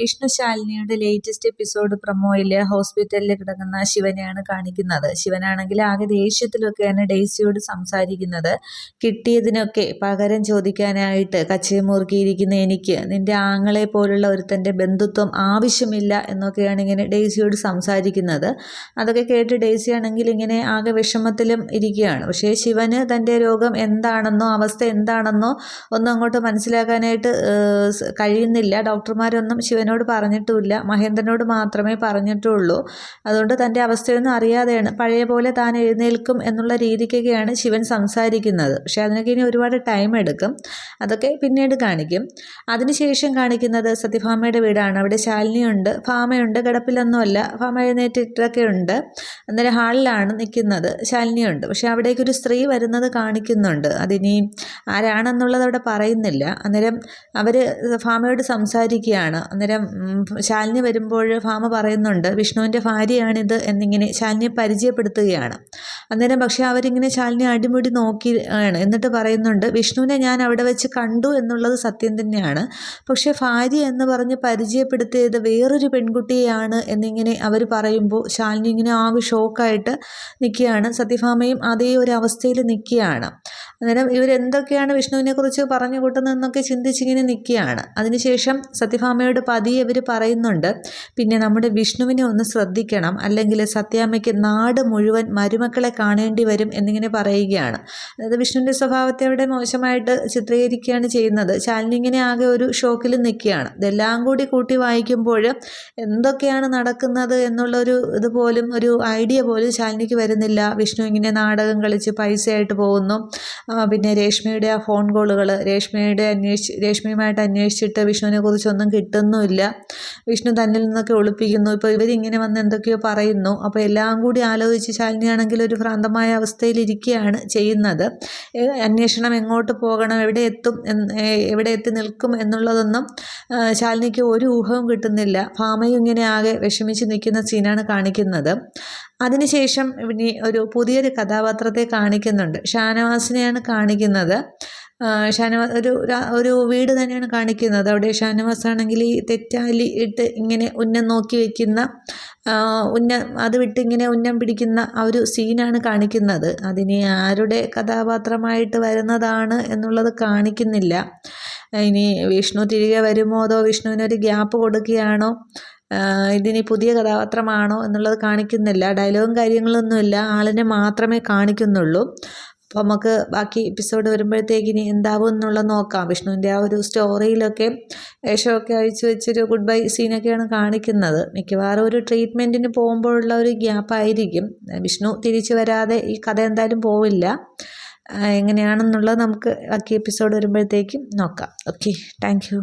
Vishnu ശാലിനിയുടെ latest episode പ്രൊമോയിൽ ഹോസ്പിറ്റലിൽ കിടക്കുന്ന ശിവനെയാണ് കാണിക്കുന്നത്. ശിവനാണെങ്കിൽ ആകെ ദേഷ്യത്തിലൊക്കെയാണ് ഡെയ്സിയോട് സംസാരിക്കുന്നത്. കിട്ടിയതിനൊക്കെ പകരം ചോദിക്കാനായിട്ട് കച്ചമുറുക്കിയിരിക്കുന്ന എനിക്ക് നിന്റെ ആങ്ങളെ പോലുള്ള ഒരുത്തൻ്റെ ബന്ധുത്വം ആവശ്യമില്ല എന്നൊക്കെയാണ് ഇങ്ങനെ ഡെയ്സിയോട് സംസാരിക്കുന്നത്. അതൊക്കെ കേട്ട് ഡെയ്സി ആണെങ്കിൽ ഇങ്ങനെ ആകെ വിഷമത്തിലും ഇരിക്കുകയാണ്. പക്ഷേ ശിവന് തൻ്റെ രോഗം എന്താണെന്നോ അവസ്ഥ എന്താണെന്നോ ഒന്നും അങ്ങോട്ട് മനസ്സിലാക്കാനായിട്ട് കഴിയുന്നില്ല. ഡോക്ടർമാരൊന്നും ശിവനോട് പറഞ്ഞിട്ടുമില്ല, മഹേന്ദ്രനോട് മാത്രമേ പറഞ്ഞിട്ടുള്ളൂ. അതുകൊണ്ട് തൻ്റെ അവസ്ഥയൊന്നും അറിയാതെയാണ് പഴയ പോലെ താൻ എഴുന്നേൽക്കും എന്നുള്ള രീതിക്കൊക്കെയാണ് ശിവൻ സംസാരിക്കുന്നത്. പക്ഷേ അതിനൊക്കെ ഇനി ഒരുപാട് ടൈം എടുക്കും. അതൊക്കെ പിന്നീട് കാണിക്കും. അതിനുശേഷം കാണിക്കുന്നത് സത്യഭാമയുടെ വീടാണ്. അവിടെ ശാലിനിയുണ്ട്, ഭാമയുണ്ട്, കിടപ്പിലൊന്നുമല്ല, ഭാമ എഴുന്നേറ്റിട്ടൊക്കെ ഉണ്ട്. അന്നേരം ഹാളിലാണ് നിൽക്കുന്നത്, ശാലിനിയുണ്ട്. പക്ഷേ അവിടേക്കൊരു സ്ത്രീ വരുന്നത് കാണിക്കുന്നുണ്ട്. അതിനി ആരാണെന്നുള്ളത് അവിടെ പറയുന്നില്ല. അന്നേരം അവർ ഭാമയോട് സംസാരിക്കുകയാണ്. അന്നേരം ശാലിനി വരുമ്പോൾ ഭാമ പറയുന്നുണ്ട് വിഷ്ണുവിൻ്റെ ഭാര്യയാണിത് എന്നിങ്ങനെ ശാലിനിയെ പരിചയപ്പെടുത്തുകയാണ്. അന്നേരം പക്ഷേ അവരിങ്ങനെ ശാലിനി അടിമുടി നോക്കിയാണ്. എന്നിട്ട് പറയുന്നുണ്ട് വിഷ്ണുവിനെ ഞാൻ അവിടെ വെച്ച് കണ്ടു എന്നുള്ളത് സത്യം തന്നെയാണ്, പക്ഷേ ഭാര്യ എന്ന് പറഞ്ഞ് പരിചയപ്പെടുത്തിയത് വേറൊരു പെൺകുട്ടിയെയാണ് എന്നിങ്ങനെ അവർ പറയുമ്പോൾ ശാലിനി ഇങ്ങനെ ആകെ ഷോക്കായിട്ട് നിൽക്കുകയാണ്. സത്യഭാമയും അതേ ഒരു അവസ്ഥയിൽ നിൽക്കുകയാണ്. അന്നേരം ഇവരെന്തൊക്കെയാണ് വിഷ്ണുവിനെ കുറിച്ച് പറഞ്ഞു കൂട്ടുന്നതെന്നൊക്കെ ചിന്തിച്ചിങ്ങനെ നിൽക്കുകയാണ്. അതിനുശേഷം സത്യഭാമയോട് പതിയെ ഇവർ പറയുന്നുണ്ട് പിന്നെ നമ്മുടെ വിഷ്ണുവിനെ ഒന്ന് ശ്രദ്ധിക്കണം, അല്ലെങ്കിൽ സത്യാമ്മയ്ക്ക് നാട് മുഴുവൻ മരുമക്കളെ കാണേണ്ടി വരും എന്നിങ്ങനെ പറയുകയാണ്. അതായത് വിഷ്ണുവിൻ്റെ സ്വഭാവത്തെ അവിടെ മോശമായിട്ട് ചിത്രീകരിക്കുകയാണ് ചെയ്യുന്നത്. ശാലിനി ഇങ്ങനെ ആകെ ഒരു ഷോക്കിൽ നിൽക്കുകയാണ്. ഇതെല്ലാം കൂടി കൂട്ടി വായിക്കുമ്പോൾ എന്തൊക്കെയാണ് നടക്കുന്നത് എന്നുള്ളൊരു ഇതുപോലും ഒരു ഐഡിയ പോലും ശാലിനിക്ക് വരുന്നില്ല. വിഷ്ണു ഇങ്ങനെ നാടകം കളിച്ച് പൈസയായിട്ട് പോകുന്നു. പിന്നെ രേഷ്മയുടെ ആ ഫോൺ കോളുകൾ രേഷ്മയുമായിട്ട് അന്വേഷിച്ചിട്ട് വിഷ്ണുവിനെ കുറിച്ചൊന്നും കിട്ടുന്നുമില്ല. വിഷ്ണു തന്നിൽ നിന്നൊക്കെ ഒളിപ്പിക്കുന്നു. ഇപ്പോൾ ഇവരിങ്ങനെ വന്ന് എന്തൊക്കെയോ പറയുന്നു. അപ്പോൾ എല്ലാം കൂടി ആലോചിച്ച് ശാലിനിയാണെങ്കിൽ ഒരു ഭ്രാന്തമായ അവസ്ഥയിലിരിക്കുകയാണ് ചെയ്യുന്നത്. അന്വേഷണം എങ്ങോട്ട് പോകണം, എവിടെ എത്തി നിൽക്കും എന്നുള്ളതൊന്നും ശാലിനിക്ക് ഒരു ഊഹവും കിട്ടുന്നില്ല. ഭാമയും ഇങ്ങനെ ആകെ വിഷമിച്ച് നിൽക്കുന്ന സീനാണ് കാണിക്കുന്നത്. അതിനുശേഷം ഇനി ഒരു പുതിയൊരു കഥാപാത്രത്തെ കാണിക്കുന്നുണ്ട്. ഷാനവാസിനെയാണ് കാണിക്കുന്നത്. ഒരു വീട് തന്നെയാണ് കാണിക്കുന്നത്. അവിടെ ഷാനവാസ് ആണെങ്കിൽ ഈ തെറ്റാലി ഇട്ട് ഇങ്ങനെ ഉന്നം നോക്കി വയ്ക്കുന്ന അത് വിട്ട് ഇങ്ങനെ ഉന്നം പിടിക്കുന്ന ആ ഒരു സീനാണ് കാണിക്കുന്നത്. അതിനി ആരുടെ കഥാപാത്രമായിട്ട് വരുന്നതാണ് എന്നുള്ളത് കാണിക്കുന്നില്ല. ഇനി വിഷ്ണു തിരികെ വരുമോ അതോ വിഷ്ണുവിനൊരു ഗ്യാപ്പ് കൊടുക്കുകയാണോ, ഇതിനി പുതിയ കഥാപാത്രമാണോ എന്നുള്ളത് കാണിക്കുന്നില്ല. ഡയലോഗും കാര്യങ്ങളൊന്നുമില്ല, ആളിനെ മാത്രമേ കാണിക്കുന്നുള്ളൂ. അപ്പോൾ നമുക്ക് ബാക്കി എപ്പിസോഡ് വരുമ്പോഴത്തേക്കിനി എന്താവും എന്നുള്ളത് നോക്കാം. വിഷ്ണുവിൻ്റെ ആ ഒരു സ്റ്റോറിയിലൊക്കെ വേഷമൊക്കെ അഴിച്ചു വെച്ചൊരു ഗുഡ് ബൈ സീനൊക്കെയാണ് കാണിക്കുന്നത്. മിക്കവാറും ഒരു ട്രീറ്റ്മെൻറ്റിന് പോകുമ്പോഴുള്ള ഒരു ഗ്യാപ്പായിരിക്കും. വിഷ്ണു തിരിച്ചു വരാതെ ഈ കഥ എന്തായാലും പോവില്ല. എങ്ങനെയാണെന്നുള്ളത് നമുക്ക് ബാക്കി എപ്പിസോഡ് വരുമ്പോഴത്തേക്കും നോക്കാം. Okay, thank you.